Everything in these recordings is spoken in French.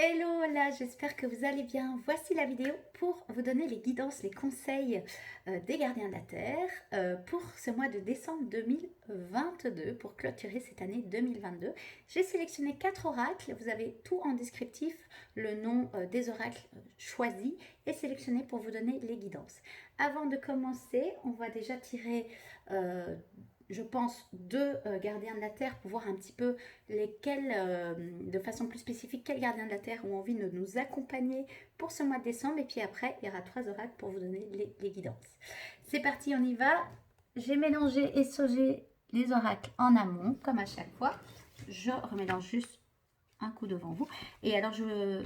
Hello là, j'espère que vous allez bien. Voici la vidéo pour vous donner les guidances, les conseils des gardiens de la Terre pour ce mois de décembre 2022, pour clôturer cette année 2022. J'ai sélectionné 4 oracles, vous avez tout en descriptif, le nom des oracles choisis et sélectionnés pour vous donner les guidances. Avant de commencer, on va déjà tirer je pense, deux gardiens de la Terre pour voir un petit peu lesquels, de façon plus spécifique, quels gardiens de la Terre ont envie de nous accompagner pour ce mois de décembre. Et puis après, il y aura 3 oracles pour vous donner les guidances. C'est parti, on y va. J'ai mélangé et saugé les oracles en amont, comme à chaque fois. Je remélange juste un coup devant vous. Et alors, je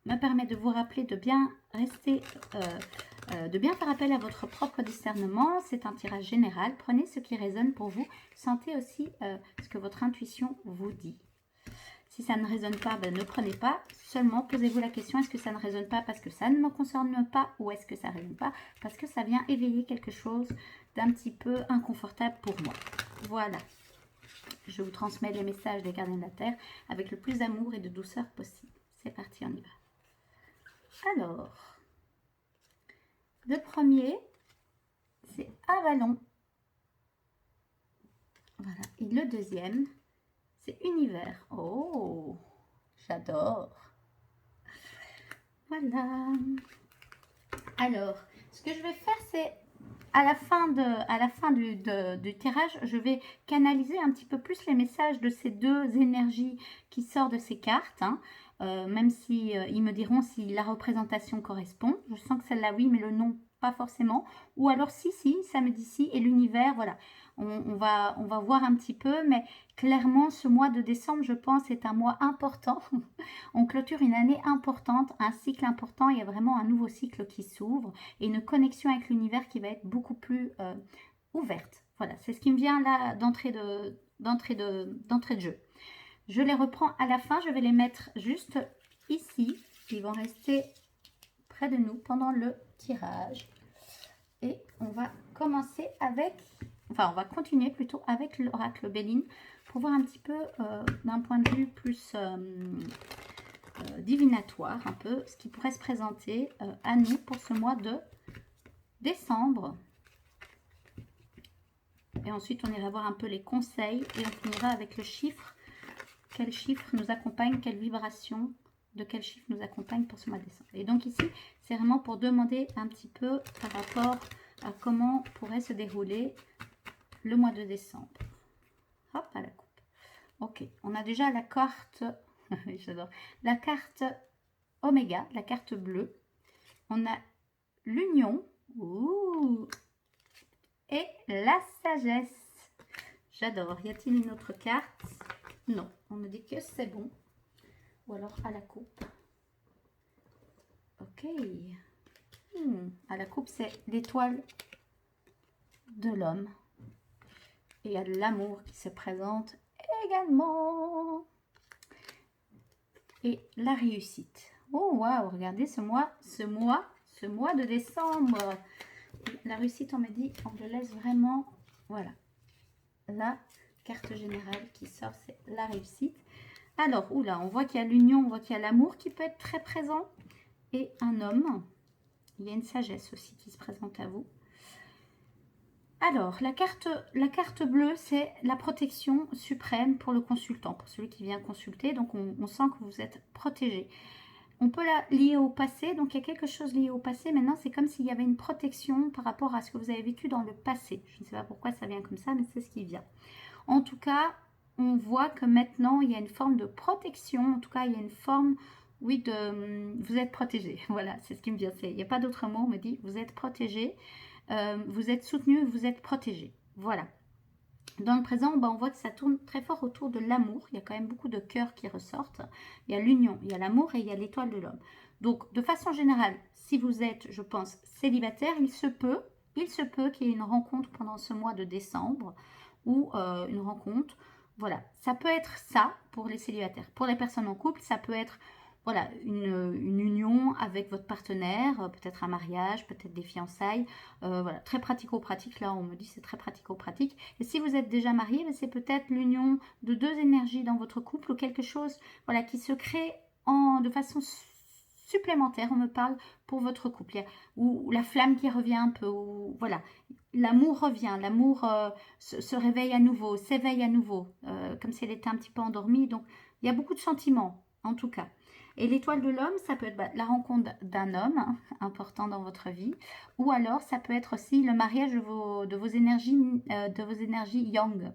me permets de vous rappeler de bien rester... de bien faire appel à votre propre discernement. C'est un tirage général. Prenez ce qui résonne pour vous. Sentez aussi ce que votre intuition vous dit. Si ça ne résonne pas, ben, ne prenez pas. Seulement, posez-vous la question, est-ce que ça ne résonne pas parce que ça ne me concerne pas ou est-ce que ça ne résonne pas parce que ça vient éveiller quelque chose d'un petit peu inconfortable pour moi. Voilà. Je vous transmets les messages des gardiens de la Terre avec le plus d'amour et de douceur possible. C'est parti, on y va. Alors... le premier, c'est Avalon. Voilà. Et le deuxième, c'est Univers. Oh, j'adore. Voilà. Alors, ce que je vais faire, c'est à la fin du tirage, je vais canaliser un petit peu plus les messages de ces deux énergies qui sortent de ces cartes. Hein. Même si ils me diront si la représentation correspond. Je sens que celle-là, oui, mais le nom, pas forcément. Ou alors, si, ça me dit si. Et l'univers, voilà. On va voir un petit peu, mais clairement, ce mois de décembre, je pense, est un mois important. On clôture une année importante, un cycle important. Il y a vraiment un nouveau cycle qui s'ouvre et une connexion avec l'univers qui va être beaucoup plus ouverte. Voilà, c'est ce qui me vient là d'entrée de jeu. Je les reprends à la fin, je vais les mettre juste ici. Ils vont rester près de nous pendant le tirage. Et on va commencer avec, enfin on va continuer plutôt avec l'oracle Béline pour voir un petit peu d'un point de vue plus divinatoire, un peu ce qui pourrait se présenter à nous pour ce mois de décembre. Et ensuite on ira voir un peu les conseils et on finira avec le chiffre. Quel chiffre nous accompagne, quelle vibration de quel chiffre nous accompagne pour ce mois de décembre. Et donc ici, c'est vraiment pour demander un petit peu par rapport à comment pourrait se dérouler le mois de décembre. Hop, à la coupe. Ok, on a déjà la carte, j'adore, la carte Oméga, la carte bleue. On a l'union, et la sagesse. J'adore. Y a-t-il une autre carte? Non, on me dit que c'est bon. Ou alors à la coupe. Ok. À la coupe, c'est l'étoile de l'homme. Et il y a de l'amour qui se présente également. Et la réussite. Oh, waouh, regardez ce mois de décembre. La réussite, on me dit, on le laisse vraiment, voilà. La carte générale qui sort, c'est la réussite. Alors, oula, on voit qu'il y a l'union, on voit qu'il y a l'amour qui peut être très présent. Et un homme. Il y a une sagesse aussi qui se présente à vous. Alors, la carte bleue, c'est la protection suprême pour le consultant, pour celui qui vient consulter. Donc, on sent que vous êtes protégé. On peut la lier au passé. Donc, il y a quelque chose lié au passé. Maintenant, c'est comme s'il y avait une protection par rapport à ce que vous avez vécu dans le passé. Je ne sais pas pourquoi ça vient comme ça, mais c'est ce qui vient. En tout cas, on voit que maintenant, il y a une forme de protection. En tout cas, il y a une forme, oui, de... vous êtes protégé. Voilà, c'est ce qui me vient. Il n'y a pas d'autre mot. On me dit, vous êtes protégé. Vous êtes soutenu, vous êtes protégé. Voilà. Dans le présent, on voit que ça tourne très fort autour de l'amour. Il y a quand même beaucoup de cœurs qui ressortent. Il y a l'union, il y a l'amour et il y a l'étoile de l'homme. Donc, de façon générale, si vous êtes, je pense, célibataire, il se peut qu'il y ait une rencontre pendant ce mois de décembre ou une rencontre. Voilà, ça peut être ça pour les célibataires. Pour les personnes en couple, ça peut être voilà, une union avec votre partenaire, peut-être un mariage, peut-être des fiançailles. Voilà, très pratico-pratique. Là, on me dit c'est très pratico-pratique. Et si vous êtes déjà marié, c'est peut-être l'union de deux énergies dans votre couple ou quelque chose voilà, qui se crée de façon supplémentaire, on me parle pour votre couple, ou la flamme qui revient un peu, ou voilà, l'amour revient, l'amour se réveille à nouveau, s'éveille à nouveau, comme si elle était un petit peu endormie, donc il y a beaucoup de sentiments, en tout cas. Et l'étoile de l'homme, ça peut être la rencontre d'un homme important dans votre vie, ou alors ça peut être aussi le mariage de vos énergies yang.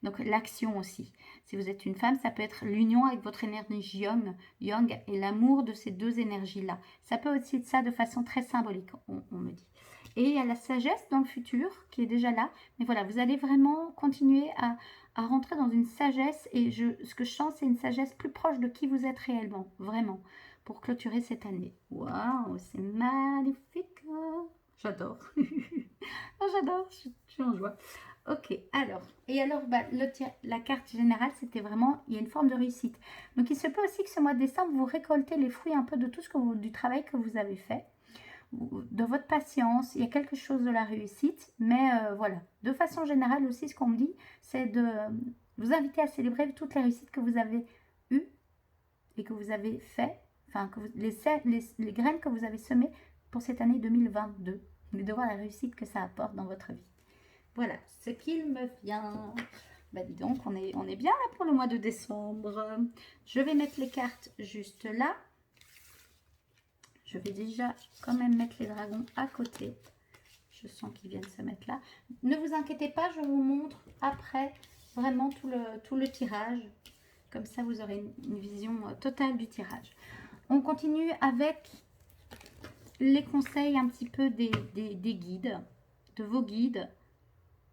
Donc l'action aussi. Si vous êtes une femme, ça peut être l'union avec votre énergie yang et l'amour de ces deux énergies-là. Ça peut aussi être ça de façon très symbolique, on me dit. Et il y a la sagesse dans le futur qui est déjà là. Mais voilà, vous allez vraiment continuer à rentrer dans une sagesse. Et ce que je sens, c'est une sagesse plus proche de qui vous êtes réellement. Vraiment. Pour clôturer cette année. Waouh, c'est magnifique. J'adore. Oh, j'adore, je suis en joie. Ok, alors, la carte générale, c'était vraiment, il y a une forme de réussite. Donc, il se peut aussi que ce mois de décembre, vous récoltez les fruits un peu de tout du travail que vous avez fait, de votre patience. Il y a quelque chose de la réussite, mais voilà. De façon générale aussi, ce qu'on me dit, c'est de vous inviter à célébrer toutes les réussites que vous avez eues et que vous avez fait, enfin, les graines que vous avez semées pour cette année 2022, et de voir la réussite que ça apporte dans votre vie. Voilà, ce qu'il me vient. Bah dis donc, on est bien là pour le mois de décembre. Je vais mettre les cartes juste là. Je vais déjà quand même mettre les dragons à côté. Je sens qu'ils viennent se mettre là. Ne vous inquiétez pas, je vous montre après vraiment tout le tirage. Comme ça, vous aurez une vision totale du tirage. On continue avec les conseils un petit peu des guides, de vos guides.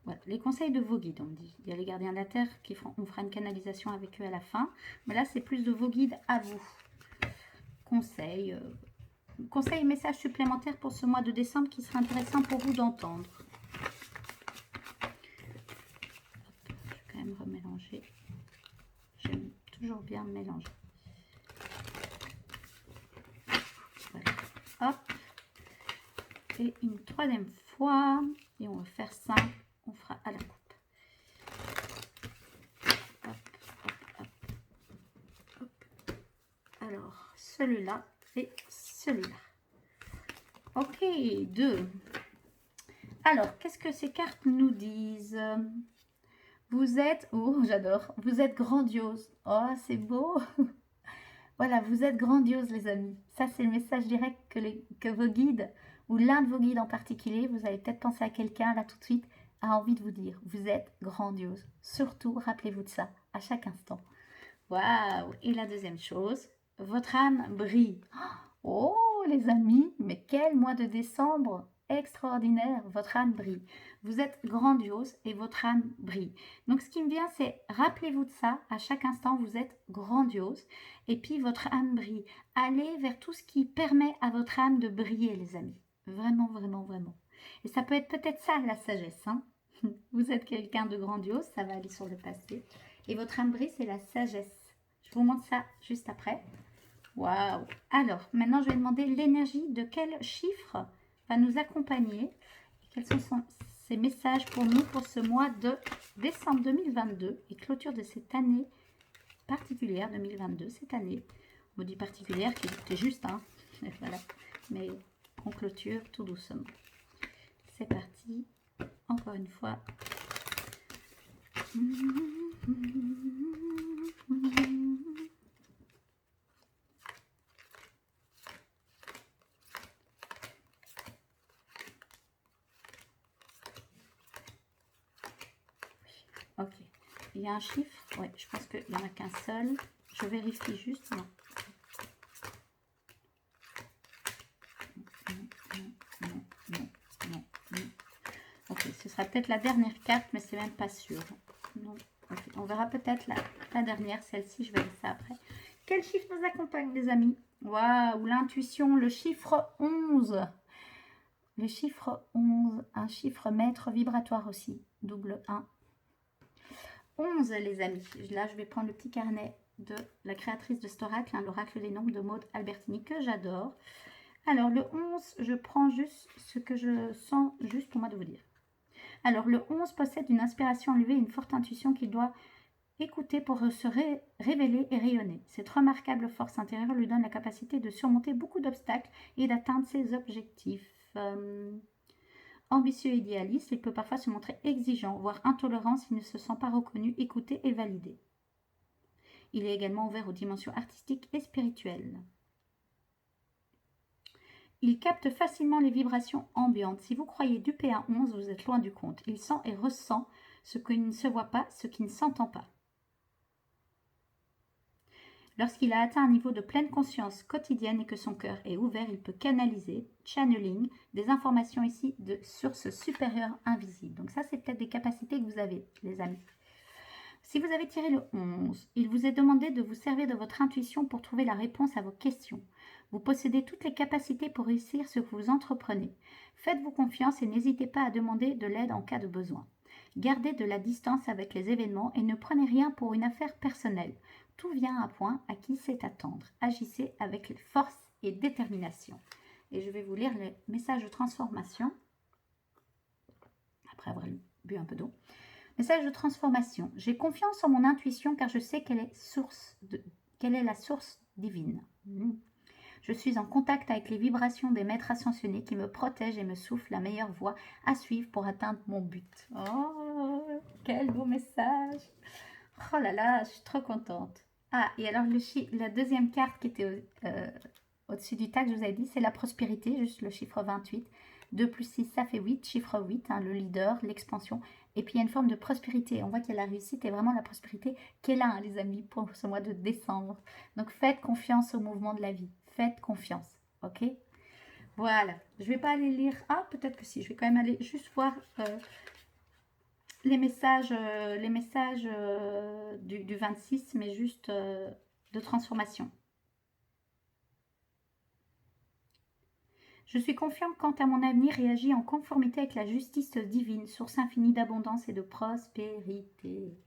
Voilà, les conseils de vos guides, on dit. Il y a les gardiens de la Terre on fera une canalisation avec eux à la fin. Mais là, c'est plus de vos guides à vous. Conseils et messages supplémentaires pour ce mois de décembre qui sera intéressant pour vous d'entendre. Je vais quand même remélanger. J'aime toujours bien mélanger. Voilà. Hop. Et une troisième fois. Et on va faire ça. On fera à la coupe. Hop, hop, hop. Hop. Alors, celui-là et celui-là. Ok, 2. Alors, qu'est-ce que ces cartes nous disent? Vous êtes... Oh, j'adore. Vous êtes grandiose. Oh, c'est beau. Voilà, vous êtes grandiose, les amis. Ça, c'est le message direct que vos guides, ou l'un de vos guides en particulier, vous allez peut-être penser à quelqu'un, là, tout de suite, a envie de vous dire. Vous êtes grandiose. Surtout, rappelez-vous de ça, à chaque instant. Waouh! Et la deuxième chose, votre âme brille. Oh, les amis, mais quel mois de décembre extraordinaire, votre âme brille. Vous êtes grandiose et votre âme brille. Donc, ce qui me vient, c'est rappelez-vous de ça, à chaque instant, vous êtes grandiose et puis votre âme brille. Allez vers tout ce qui permet à votre âme de briller, les amis. Vraiment, vraiment, vraiment. Et ça peut être peut-être ça, la sagesse. Hein. Vous êtes quelqu'un de grandiose, ça va aller sur le passé. Et votre âme brille, c'est la sagesse. Je vous montre ça juste après. Waouh! Alors, maintenant, je vais demander l'énergie de quel chiffre va nous accompagner. Quels sont ces messages pour nous pour ce mois de décembre 2022 et clôture de cette année particulière 2022, cette année. On me dit particulière qui était juste, hein. Voilà. Mais on clôture tout doucement. C'est parti. Encore une fois. Ok. Il y a un chiffre. Oui, je pense qu'il n'y en a qu'un seul. Je vérifie juste. Non. Non. Ok, ce sera peut-être la dernière carte, mais c'est même pas sûr. Non. Okay. On verra peut-être la dernière, celle-ci, je verrai ça après. Quel chiffre nous accompagne, les amis? Waouh, l'intuition, le chiffre 11. Le chiffre 11, un chiffre maître vibratoire aussi, double 1. 11, les amis. Là, je vais prendre le petit carnet de la créatrice de cet oracle, hein, l'oracle des nombres de Maud Albertini, que j'adore. Alors, le 11, je prends juste ce que je sens juste pour moi de vous dire. Alors, le 11 possède une inspiration élevée, une forte intuition qu'il doit Écouter pour se révéler et rayonner. Cette remarquable force intérieure lui donne la capacité de surmonter beaucoup d'obstacles et d'atteindre ses objectifs. Ambitieux et idéaliste, il peut parfois se montrer exigeant, voire intolérant s'il ne se sent pas reconnu, écouté et validé. Il est également ouvert aux dimensions artistiques et spirituelles. Il capte facilement les vibrations ambiantes. Si vous croyez duper un 11, vous êtes loin du compte. Il sent et ressent ce qui ne se voit pas, ce qui ne s'entend pas. Lorsqu'il a atteint un niveau de pleine conscience quotidienne et que son cœur est ouvert, il peut canaliser, channeling, des informations ici de sources supérieures invisibles. Donc ça, c'est peut-être des capacités que vous avez, les amis. Si vous avez tiré le 11, il vous est demandé de vous servir de votre intuition pour trouver la réponse à vos questions. Vous possédez toutes les capacités pour réussir ce que vous entreprenez. Faites-vous confiance et n'hésitez pas à demander de l'aide en cas de besoin. Gardez de la distance avec les événements et ne prenez rien pour une affaire personnelle. Tout vient à point à qui sait attendre. Agissez avec force et détermination. Et je vais vous lire les messages de transformation. Après avoir bu un peu d'eau. Message de transformation. J'ai confiance en mon intuition car je sais quelle est la source divine. Je suis en contact avec les vibrations des maîtres ascensionnés qui me protègent et me soufflent la meilleure voie à suivre pour atteindre mon but. Oh, quel beau message! Oh là là, je suis trop contente. Ah, et alors la deuxième carte qui était au-dessus du tas que je vous avais dit, c'est la prospérité, juste le chiffre 28. 2 plus 6, ça fait 8, chiffre 8, hein, le leader, l'expansion. Et puis il y a une forme de prospérité. On voit qu'il y a la réussite et vraiment la prospérité qui est là, hein, les amis, pour ce mois de décembre. Donc faites confiance au mouvement de la vie. Faites confiance, ok? Voilà. Je ne vais pas aller lire. Ah, peut-être que si. Je vais quand même aller juste voir les messages du 26, mais juste de transformation. Je suis confiante quant à mon avenir et agis en conformité avec la justice divine, source infinie d'abondance et de prospérité.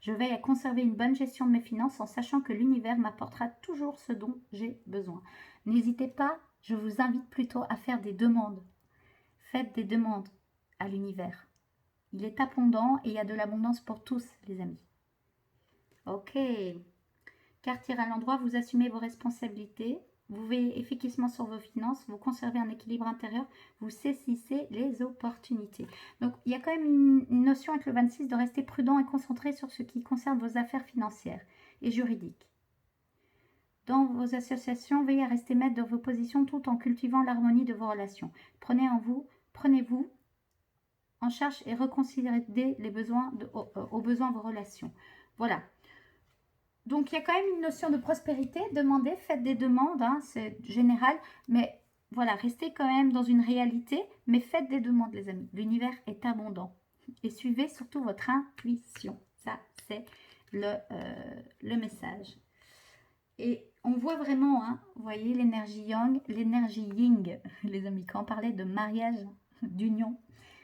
Je veille à conserver une bonne gestion de mes finances en sachant que l'univers m'apportera toujours ce dont j'ai besoin. N'hésitez pas, je vous invite plutôt à faire des demandes. Faites des demandes à l'univers. Il est abondant et il y a de l'abondance pour tous, les amis. Ok. Carte à l'endroit, vous assumez vos responsabilités. Vous veillez efficacement sur vos finances, vous conservez un équilibre intérieur, vous saisissez les opportunités. Donc, il y a quand même une notion avec le 26 de rester prudent et concentré sur ce qui concerne vos affaires financières et juridiques. Dans vos associations, veillez à rester maître de vos positions tout en cultivant l'harmonie de vos relations. Prenez-vous en charge et reconsidérez les besoins aux besoins de vos relations. Voilà. Donc, il y a quand même une notion de prospérité. Demandez, faites des demandes, hein, c'est général. Mais voilà, restez quand même dans une réalité. Mais faites des demandes, les amis. L'univers est abondant. Et suivez surtout votre intuition. Ça, c'est le message. Et on voit vraiment, hein, vous voyez, l'énergie yang, l'énergie yin, les amis. Quand on parlait de mariage, d'union,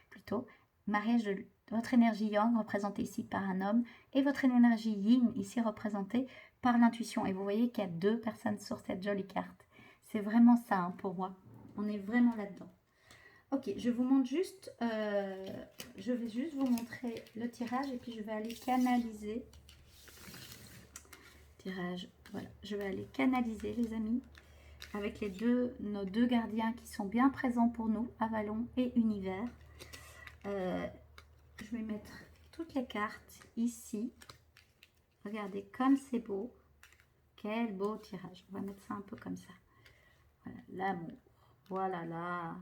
plutôt, mariage de votre énergie yang représentée ici par un homme et votre énergie yin ici représentée par l'intuition. Et vous voyez qu'il y a deux personnes sur cette jolie carte. C'est vraiment ça, hein, pour moi. On est vraiment là-dedans. Ok, je vous montre juste, je vais juste vous montrer le tirage et puis je vais aller canaliser. Tirage, voilà, je vais aller canaliser les amis avec nos deux gardiens qui sont bien présents pour nous, Avalon et Univers. Je vais mettre toutes les cartes ici. Regardez comme c'est beau. Quel beau tirage. On va mettre ça un peu comme ça. Voilà, l'amour. Voilà là.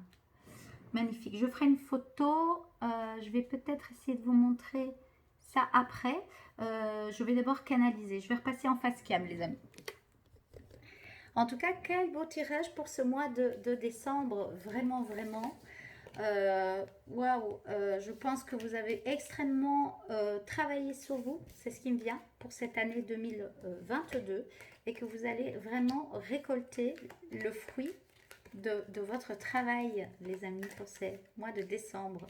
Magnifique. Je ferai une photo. Je vais peut-être essayer de vous montrer ça après. Je vais d'abord canaliser. Je vais repasser en face cam, les amis. En tout cas, quel beau tirage pour ce mois de décembre. Vraiment, vraiment. Waouh, je pense que vous avez extrêmement travaillé sur vous, c'est ce qui me vient pour cette année 2022 et que vous allez vraiment récolter le fruit de votre travail, les amis, pour ces mois de décembre.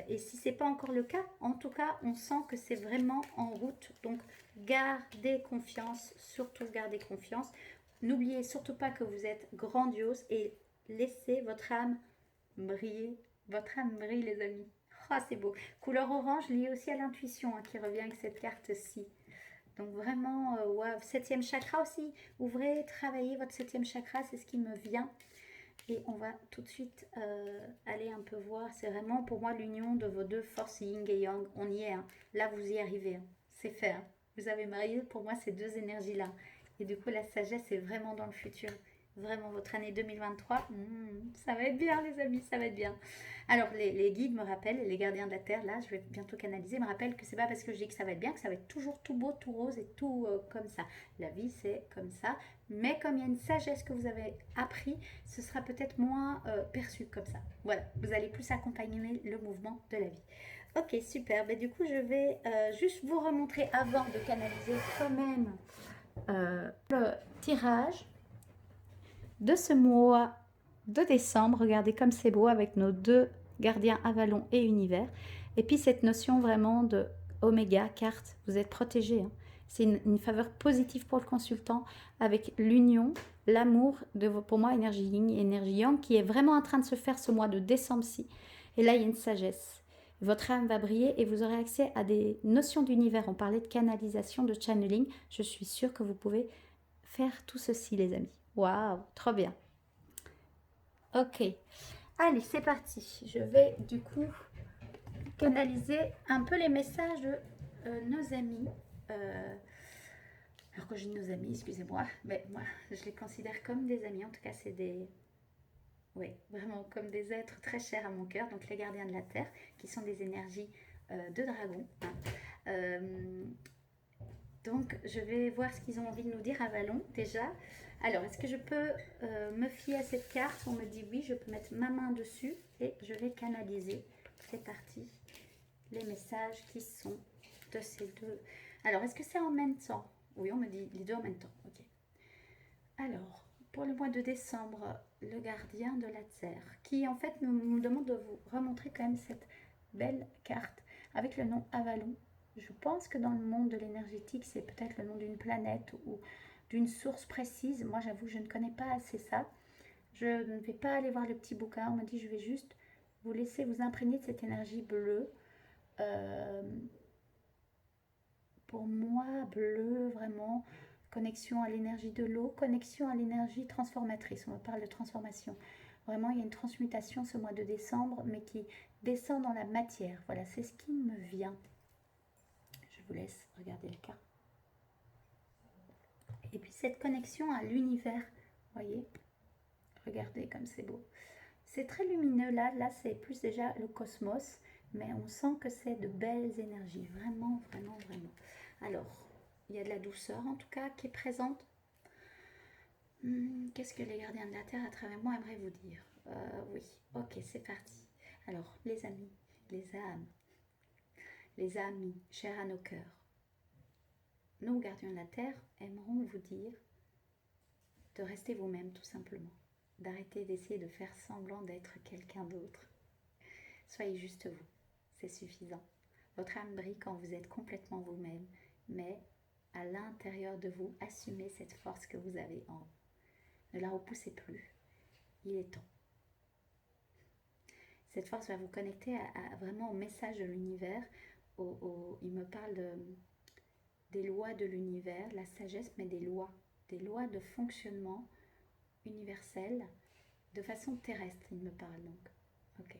Et si ce n'est pas encore le cas, en tout cas, on sent que c'est vraiment en route. Donc, gardez confiance, surtout gardez confiance. N'oubliez surtout pas que vous êtes grandiose et laissez votre âme briller. Votre âme brille, les amis. Ah, c'est beau. Couleur orange liée aussi à l'intuition, hein, qui revient avec cette carte-ci. Donc vraiment, ouais, septième chakra aussi. Ouvrez, travaillez votre septième chakra, c'est ce qui me vient. Et on va tout de suite aller un peu voir. C'est vraiment pour moi l'union de vos deux forces, yin et yang. On y est, hein. Là, vous y arrivez, hein. C'est fait, hein. Vous avez marié pour moi ces deux énergies-là. Et du coup, la sagesse est vraiment dans le futur. Vraiment, votre année 2023, ça va être bien, les amis, ça va être bien. Alors, les guides me rappellent, et les gardiens de la Terre, là, je vais bientôt canaliser, me rappellent que c'est pas parce que je dis que ça va être bien, que ça va être toujours tout beau, tout rose et tout comme ça. La vie, c'est comme ça. Mais comme il y a une sagesse que vous avez appris, ce sera peut-être moins perçu comme ça. Voilà, vous allez plus accompagner le mouvement de la vie. Ok, super. Ben, du coup, je vais juste vous remontrer avant de canaliser quand même le tirage de ce mois de décembre. Regardez comme c'est beau avec nos deux gardiens Avalon et Univers. Et puis cette notion vraiment de Oméga, carte, vous êtes protégé, hein. C'est une faveur positive pour le consultant avec l'union, l'amour de pour moi, énergie yin et énergie yang qui est vraiment en train de se faire ce mois de décembre-ci. Et là, il y a une sagesse. Votre âme va briller et vous aurez accès à des notions d'univers. On parlait de canalisation, de channeling. Je suis sûre que vous pouvez faire tout ceci, les amis. Waouh, trop bien. Ok, allez, c'est parti. Je vais du coup canaliser un peu les messages de nos amis. Alors que j'ai nos amis, excusez-moi, mais moi je les considère comme des amis. En tout cas, c'est des... Oui, vraiment comme des êtres très chers à mon cœur. Donc les gardiens de la Terre, qui sont des énergies de dragon, hein. Donc je vais voir ce qu'ils ont envie de nous dire à Vallon déjà. Alors, est-ce que je peux me fier à cette carte? On me dit oui, je peux mettre ma main dessus et je vais canaliser. C'est parti. Les messages qui sont de ces deux. Alors, est-ce que c'est en même temps? Oui, on me dit les deux en même temps. Ok. Alors, pour le mois de décembre, le gardien de la Terre, qui en fait me demande de vous remontrer quand même cette belle carte avec le nom Avalon. Je pense que dans le monde de l'énergétique, c'est peut-être le nom d'une planète ou d'une source précise. Moi, j'avoue, je ne connais pas assez ça. Je ne vais pas aller voir le petit bouquin. On m'a dit, je vais juste vous laisser vous imprégner de cette énergie bleue. Pour moi, bleu, vraiment, connexion à l'énergie de l'eau, connexion à l'énergie transformatrice. On me parle de transformation. Vraiment, il y a une transmutation ce mois de décembre, mais qui descend dans la matière. Voilà, c'est ce qui me vient. Je vous laisse regarder le cas. Et puis cette connexion à l'univers, voyez, regardez comme c'est beau. C'est très lumineux là, c'est plus déjà le cosmos, mais on sent que c'est de belles énergies, vraiment, vraiment, vraiment. Alors, il y a de la douceur en tout cas qui est présente. Qu'est-ce que les gardiens de la Terre à travers moi aimeraient vous dire? Oui, ok, c'est parti. Alors, les amis, les âmes, les amis, chers à nos cœurs, nos gardiens de la Terre aimeront vous dire de rester vous-même tout simplement, d'arrêter d'essayer de faire semblant d'être quelqu'un d'autre. Soyez juste vous, c'est suffisant. Votre âme brille quand vous êtes complètement vous-même, mais à l'intérieur de vous, assumez cette force que vous avez en vous. Ne la repoussez plus, il est temps. Cette force va vous connecter vraiment au message de l'univers. Il me parle des lois de l'univers, la sagesse, mais des lois de fonctionnement universel de façon terrestre, il me parle donc. Ok.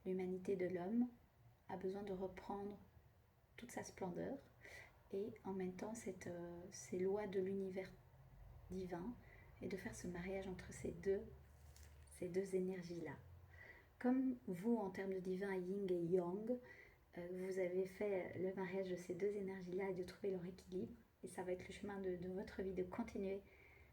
L'humanité de l'homme a besoin de reprendre toute sa splendeur et en même temps ces lois de l'univers divin et de faire ce mariage entre ces deux énergies-là. Comme vous, en termes de divin, yin et yang, vous avez fait le mariage de ces deux énergies-là et de trouver leur équilibre. Et ça va être le chemin de votre vie, de continuer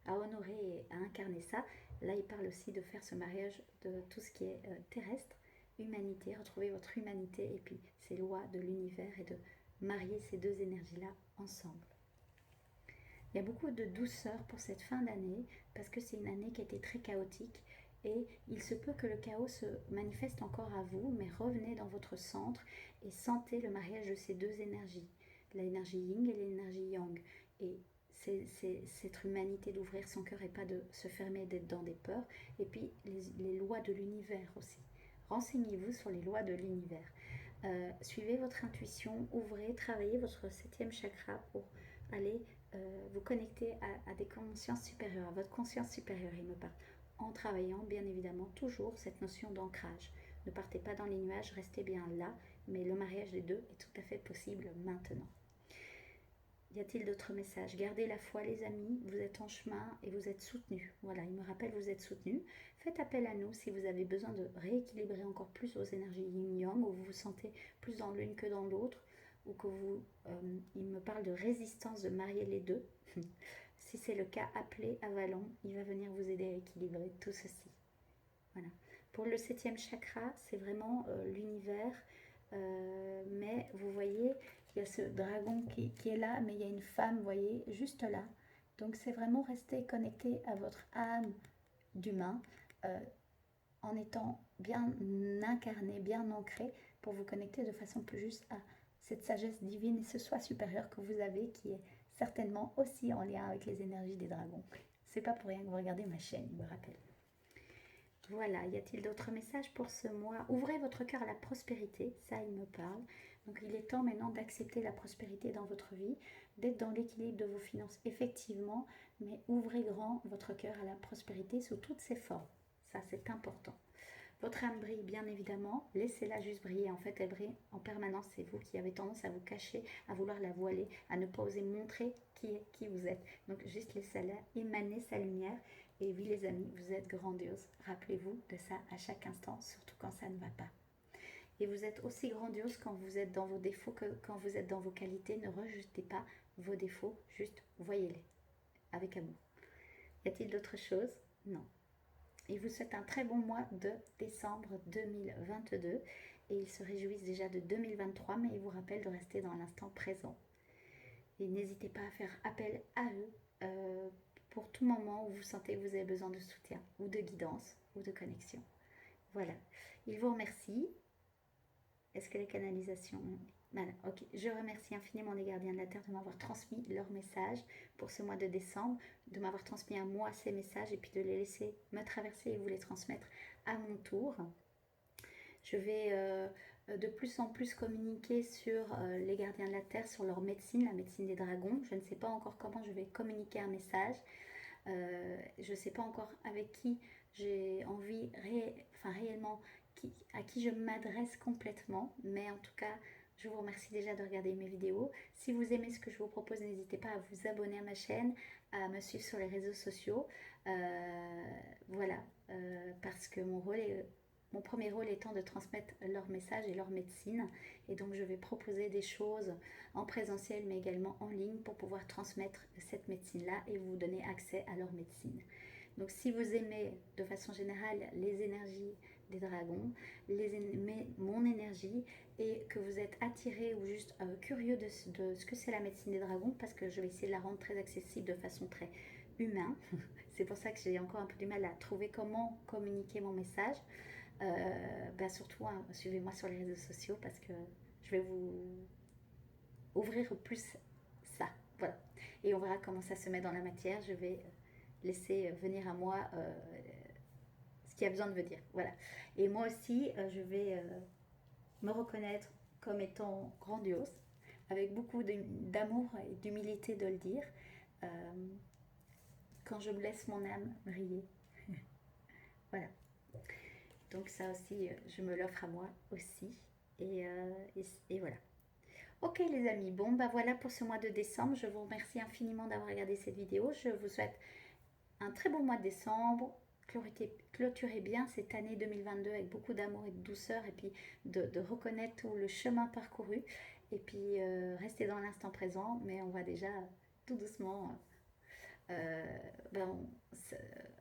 à honorer et à incarner ça. Là, il parle aussi de faire ce mariage de tout ce qui est terrestre, humanité, retrouver votre humanité et puis ces lois de l'univers et de marier ces deux énergies-là ensemble. Il y a beaucoup de douceur pour cette fin d'année parce que c'est une année qui a été très chaotique et il se peut que le chaos se manifeste encore à vous, mais revenez dans votre centre et sentez le mariage de ces deux énergies, l'énergie yin et l'énergie yang. Et c'est cette humanité d'ouvrir son cœur et pas de se fermer, d'être dans des peurs. Et puis les lois de l'univers aussi. Renseignez-vous sur les lois de l'univers. Suivez votre intuition, ouvrez, travaillez votre 7e chakra pour aller vous connecter à des consciences supérieures, à votre conscience supérieure, il me parle, en travaillant bien évidemment toujours cette notion d'ancrage. Ne partez pas dans les nuages, restez bien là, mais le mariage des deux est tout à fait possible maintenant. Y a-t-il d'autres messages? Gardez la foi les amis, vous êtes en chemin et vous êtes soutenus. Voilà, il me rappelle, vous êtes soutenus. Faites appel à nous si vous avez besoin de rééquilibrer encore plus vos énergies yin-yang, ou vous vous sentez plus dans l'une que dans l'autre, ou que vous, il me parle de résistance de marier les deux. Si c'est le cas, appelez Avalon, il va venir vous aider à équilibrer tout ceci. Voilà. Pour le 7e chakra, c'est vraiment l'univers, mais vous voyez, il y a ce dragon qui est là, mais il y a une femme, vous voyez, juste là. Donc c'est vraiment rester connecté à votre âme d'humain, en étant bien incarné, bien ancré, pour vous connecter de façon plus juste à cette sagesse divine et ce soi supérieur que vous avez, qui est certainement aussi en lien avec les énergies des dragons. C'est pas pour rien que vous regardez ma chaîne, il me rappelle. Voilà, y a-t-il d'autres messages pour ce mois? Ouvrez votre cœur à la prospérité, ça il me parle. Donc il est temps maintenant d'accepter la prospérité dans votre vie, d'être dans l'équilibre de vos finances, effectivement, mais ouvrez grand votre cœur à la prospérité sous toutes ses formes. Ça c'est important. Votre âme brille bien évidemment, laissez-la juste briller. En fait, elle brille en permanence. C'est vous qui avez tendance à vous cacher, à vouloir la voiler, à ne pas oser montrer qui vous êtes. Donc juste laissez-la émaner sa lumière. Et oui les amis, vous êtes grandiose. Rappelez-vous de ça à chaque instant, surtout quand ça ne va pas. Et vous êtes aussi grandiose quand vous êtes dans vos défauts que quand vous êtes dans vos qualités. Ne rejetez pas vos défauts, juste voyez-les avec amour. Y a-t-il d'autres choses? Non. Il vous souhaite un très bon mois de décembre 2022 et ils se réjouissent déjà de 2023, mais ils vous rappellent de rester dans l'instant présent. Et n'hésitez pas à faire appel à eux pour tout moment où vous sentez que vous avez besoin de soutien ou de guidance ou de connexion. Voilà, ils vous remercient. Est-ce que les canalisations... Voilà, ok. Je remercie infiniment les gardiens de la Terre de m'avoir transmis leur message pour ce mois de décembre, de m'avoir transmis à moi ces messages et puis de les laisser me traverser et vous les transmettre à mon tour. Je vais de plus en plus communiquer sur les gardiens de la Terre, sur leur médecine, la médecine des dragons. Je ne sais pas encore comment je vais communiquer un message. Je ne sais pas encore avec qui j'ai envie réellement, à qui je m'adresse complètement, mais en tout cas je vous remercie déjà de regarder mes vidéos. Si vous aimez ce que je vous propose, n'hésitez pas à vous abonner à ma chaîne, à me suivre sur les réseaux sociaux. Voilà, parce que mon premier rôle étant de transmettre leur message et leur médecine. Et donc je vais proposer des choses en présentiel mais également en ligne pour pouvoir transmettre cette médecine-là et vous donner accès à leur médecine. Donc si vous aimez de façon générale les énergies des dragons, mon énergie, et que vous êtes attiré ou juste curieux de ce que c'est la médecine des dragons, parce que je vais essayer de la rendre très accessible de façon très humaine. C'est pour ça que j'ai encore un peu du mal à trouver comment communiquer mon message. Surtout, hein, suivez-moi sur les réseaux sociaux parce que je vais vous ouvrir plus ça. Voilà. Et on verra comment ça se met dans la matière. Je vais laisser venir à moi ce qui a besoin de venir. Voilà. Et moi aussi, je vais me reconnaître comme étant grandiose, avec beaucoup d'amour et d'humilité de le dire, quand je me laisse mon âme briller. Voilà. Donc ça aussi, je me l'offre à moi aussi. Et voilà. Ok les amis, bon bah voilà pour ce mois de décembre. Je vous remercie infiniment d'avoir regardé cette vidéo. Je vous souhaite un très bon mois de décembre. Clôturez bien cette année 2022 avec beaucoup d'amour et de douceur, et puis de reconnaître tout le chemin parcouru, et puis rester dans l'instant présent. Mais on va déjà tout doucement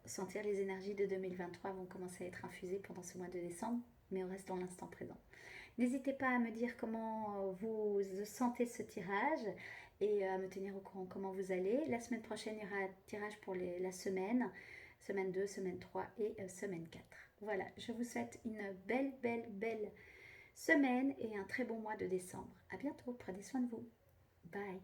sentir les énergies de 2023 vont commencer à être infusées pendant ce mois de décembre, mais on reste dans l'instant présent. N'hésitez pas à me dire comment vous sentez ce tirage et à me tenir au courant comment vous allez. La semaine prochaine, il y aura un tirage pour la semaine 2, semaine 3 et semaine 4. Voilà, je vous souhaite une belle semaine et un très bon mois de décembre. À bientôt, prenez soin de vous. Bye.